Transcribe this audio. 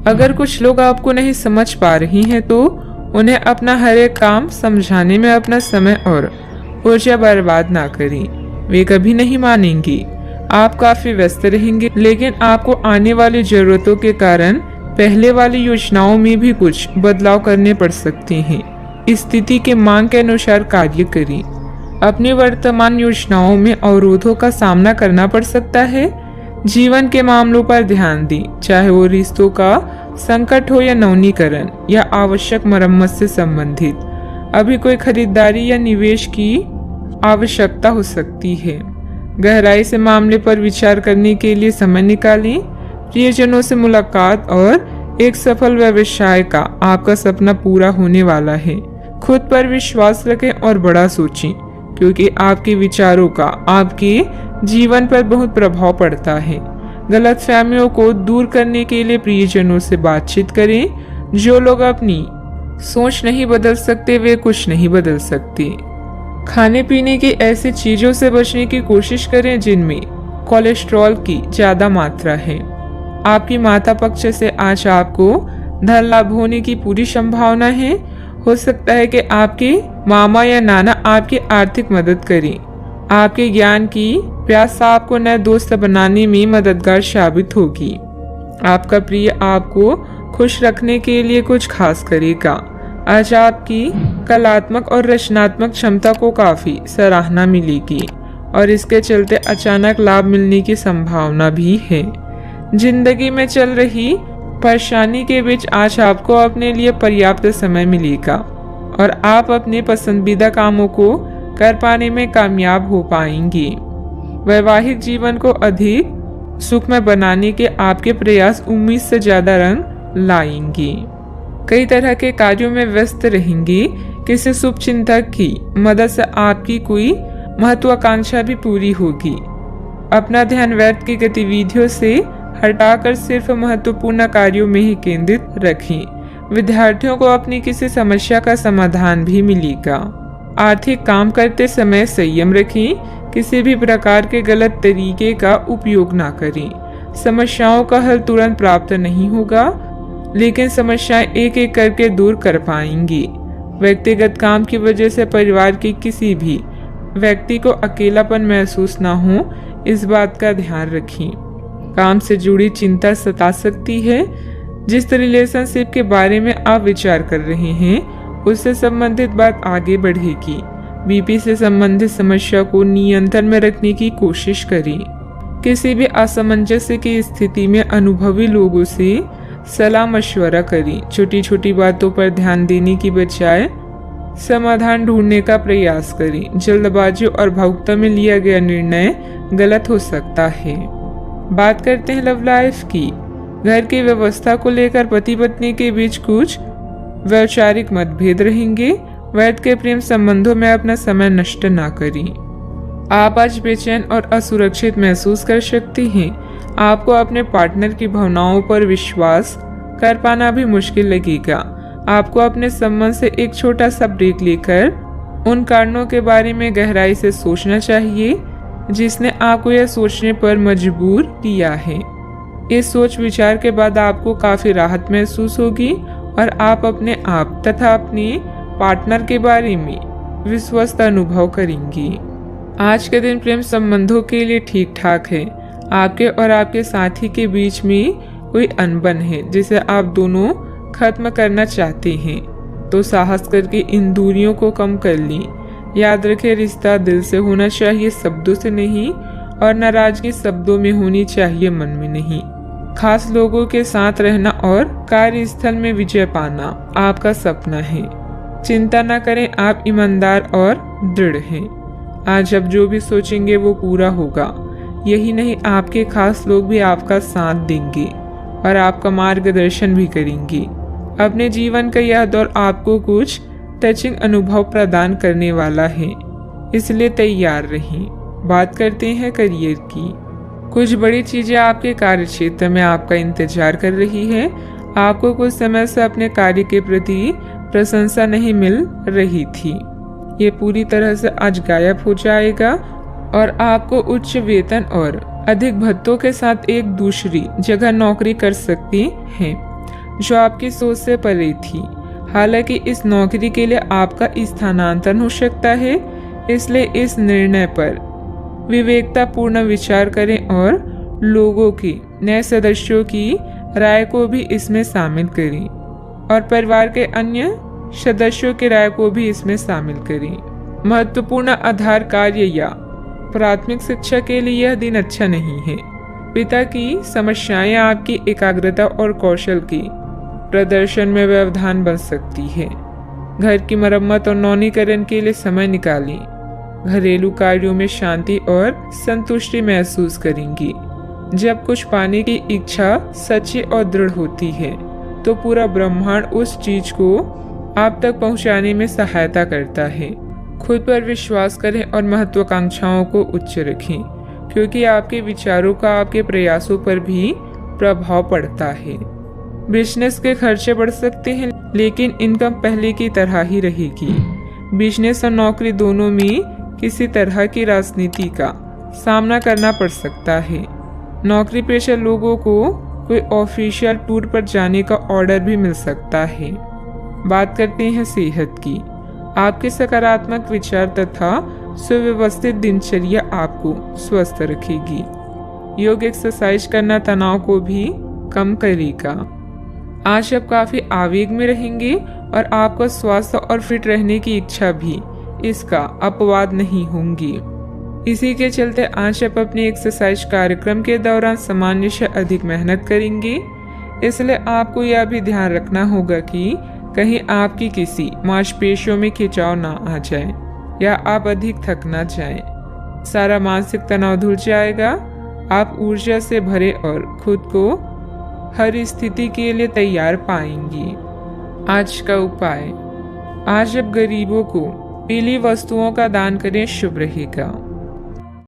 अगर कुछ लोग आपको नहीं समझ पा रही हैं तो उन्हें अपना हर एक काम समझाने में अपना समय और ऊर्जा बर्बाद ना करें। वे कभी नहीं मानेंगी। आप काफी व्यस्त रहेंगे, लेकिन आपको आने वाली जरूरतों के कारण पहले वाली योजनाओं में भी कुछ बदलाव करने पड़ सकते हैं। स्थिति के मांग के अनुसार कार्य करें। अपनी वर्तमान योजनाओं में अवरोधों का सामना करना पड़ सकता है। जीवन के मामलों पर ध्यान दें, चाहे वो रिश्तों का संकट हो या नवीनीकरण या आवश्यक मरम्मत से संबंधित। अभी कोई खरीदारी या निवेश की आवश्यकता हो सकती है। गहराई से मामले पर विचार करने के लिए समय निकालें। प्रियजनों से मुलाकात और एक सफल व्यवसाय का आपका सपना पूरा होने वाला है। खुद पर विश्वास रखें और बड़ा सोचें, क्योंकि आपके विचारों का आपके जीवन पर बहुत प्रभाव पड़ता है। गलतफहमियों को दूर करने के लिए प्रियजनों से बातचीत करें। जो लोग अपनी सोच नहीं बदल सकते वे कुछ नहीं बदल सकते। खाने पीने की ऐसी चीजों से बचने की कोशिश करें जिनमें कोलेस्ट्रॉल की ज्यादा मात्रा है। आपकी माता पक्ष से आज आपको धन लाभ होने की पूरी संभावना है। हो सकता है कि आपके मामा या नाना आपकी आर्थिक मदद करें। आपके ज्ञान की प्यास आपको नए दोस्त बनाने में मददगार साबित होगी। आपका प्रिय आपको खुश रखने के लिए कुछ खास करेगा। आज आपकी कलात्मक और रचनात्मक क्षमता को काफी सराहना मिलेगी और इसके चलते अचानक लाभ मिलने की संभावना भी है। जिंदगी में चल रही परेशानी के बीच आज आपको अपने लिए पर्याप्त समय मिलेगा और आप अपने पसंदीदा कामों को कर पाने में कामयाब हो पाएंगे। वैवाहिक जीवन को अधिक सुखमय बनाने के आपके प्रयास उम्मीद से ज्यादा रंग लाएंगे। कई तरह के कार्यों में व्यस्त रहेंगे। किसी शुभ चिंतक की मदद से आपकी कोई महत्वाकांक्षा भी पूरी होगी। अपना ध्यान व्यर्थ की गतिविधियों से हटाकर सिर्फ महत्वपूर्ण कार्यों में ही केंद्रित रखें। विद्यार्थियों को अपनी किसी समस्या का समाधान भी मिलेगा। आर्थिक काम करते समय संयम रखें। किसी भी प्रकार के गलत तरीके का उपयोग ना करें। समस्याओं का हल तुरंत प्राप्त नहीं होगा, लेकिन समस्याएं एक एक करके दूर कर पाएंगी। व्यक्तिगत काम की वजह से परिवार के किसी भी व्यक्ति को अकेलापन महसूस ना हो, इस बात का ध्यान रखें। काम से जुड़ी चिंता सता सकती है। जिस रिलेशनशिप के बारे में आप विचार कर रहे हैं उससे संबंधित बात आगे बढ़ेगी। बीपी से संबंधित समस्या को नियंत्रण में रखने की कोशिश करें। किसी भी असमंजस्य की स्थिति में अनुभवी लोगों से सलाह मशवरा करें। छोटी छोटी बातों पर ध्यान देने की बजाय समाधान ढूंढने का प्रयास करें। जल्दबाजी और भावुकता में लिया गया निर्णय गलत हो सकता है। बात करते हैं लव लाइफ की। घर की व्यवस्था को लेकर पति पत्नी के बीच कुछ वैचारिक मतभेद रहेंगे। वैध के प्रेम संबंधों में अपना समय नष्ट ना करें। आप आज बेचैन और असुरक्षित महसूस कर सकती हैं। आपको अपने पार्टनर की भावनाओं पर विश्वास कर पाना भी मुश्किल लगेगा। आपको अपने संबंध से एक छोटा सा ब्रेक लेकर उन कारणों के बारे में गहराई से सोचना चाहिए जिसने आपको यह सोचने पर मजबूर किया है। इस सोच विचार के बाद आपको काफी राहत महसूस होगी और आप अपने आप तथा अपने पार्टनर के बारे में विश्वस्त अनुभव करेंगी। आज के दिन प्रेम संबंधों के लिए ठीक ठाक है। आपके और आपके साथी के बीच में कोई अनबन है जिसे आप दोनों खत्म करना चाहते हैं, तो साहस करके इन दूरियों को कम कर लें। याद रखें, रिश्ता दिल से होना चाहिए, शब्दों से नहीं, और नाराजगी शब्दों में होनी चाहिए, मन में नहीं। खास लोगों के साथ रहना और कार्यस्थल में विजय पाना आपका सपना है। चिंता न करें, आप ईमानदार और दृढ़ हैं। आज आप जो भी सोचेंगे वो पूरा होगा। यही नहीं, आपके खास लोग भी आपका साथ देंगे और आपका मार्गदर्शन भी करेंगे। अपने जीवन का यह दौर आपको कुछ टचिंग अनुभव प्रदान करने वाला है, इसलिए तैयार रहें। बात करते हैं करियर की। कुछ बड़ी चीजें आपके कार्य क्षेत्र में आपका इंतजार कर रही है। आपको कुछ समय से अपने कार्य के प्रति प्रशंसा नहीं मिल रही थी, ये पूरी तरह से आज गायब हो जाएगा और आपको उच्च वेतन और अधिक भत्तों के साथ एक दूसरी जगह नौकरी कर सकती हैं। जो आपकी सोच से परे थी। हालांकि इस नौकरी के लिए आपका स्थानांतरण हो सकता है, इसलिए इस निर्णय पर विवेकतापूर्ण विचार करें और लोगों की, नए सदस्यों की राय को भी इसमें शामिल करें और परिवार के अन्य सदस्यों की राय को भी इसमें शामिल करें। महत्वपूर्ण आधार कार्य या प्राथमिक शिक्षा के लिए यह दिन अच्छा नहीं है। पिता की समस्याएं आपकी एकाग्रता और कौशल की प्रदर्शन में व्यवधान बन सकती है। घर की मरम्मत और नवीनीकरण के लिए समय निकालें। घरेलू कार्यों में शांति और संतुष्टि महसूस करेंगी। जब कुछ पाने की इच्छा सच्ची और दृढ़ होती है तो पूरा ब्रह्मांड उस चीज को आप तक पहुंचाने में सहायता करता है। खुद पर विश्वास करें और महत्वाकांक्षाओं को उच्च रखें, क्योंकि आपके विचारों का आपके प्रयासों पर भी प्रभाव पड़ता है। बिजनेस के खर्चे बढ़ सकते हैं, लेकिन इनकम पहले की तरह ही रहेगी। बिजनेस और नौकरी दोनों में किसी तरह की राजनीति का सामना करना पड़ सकता है। नौकरी पेशा लोगों को कोई ऑफिशियल टूर पर जाने का ऑर्डर भी मिल सकता है। बात करते हैं सेहत की। आपके सकारात्मक विचार तथा सुव्यवस्थित दिनचर्या आपको स्वस्थ रखेगी। योग एक्सरसाइज करना तनाव को भी कम करेगा। आज आप काफी आवेग में रहेंगे और आपका स्वास्थ्य और फिट रहने की इच्छा भी इसका अपवाद नहीं होंगी। इसी के चलते आज आप अपने एक्सरसाइज कार्यक्रम के दौरान सामान्य से अधिक मेहनत करेंगे। इसलिए आपको यह भी ध्यान रखना होगा कि कहीं आपकी किसी मांसपेशियों में खिंचाव ना आ जाए या आप अधिक थक ना जाएं। सारा मानसिक तनाव धुल जाएगा। आप ऊर्जा से भरे और खुद को हर स्थिति के लिए तैयार पाएंगी। आज का उपाय, आज आप गरीबों को पीली वस्तुओं का दान करें, शुभ रहेगा।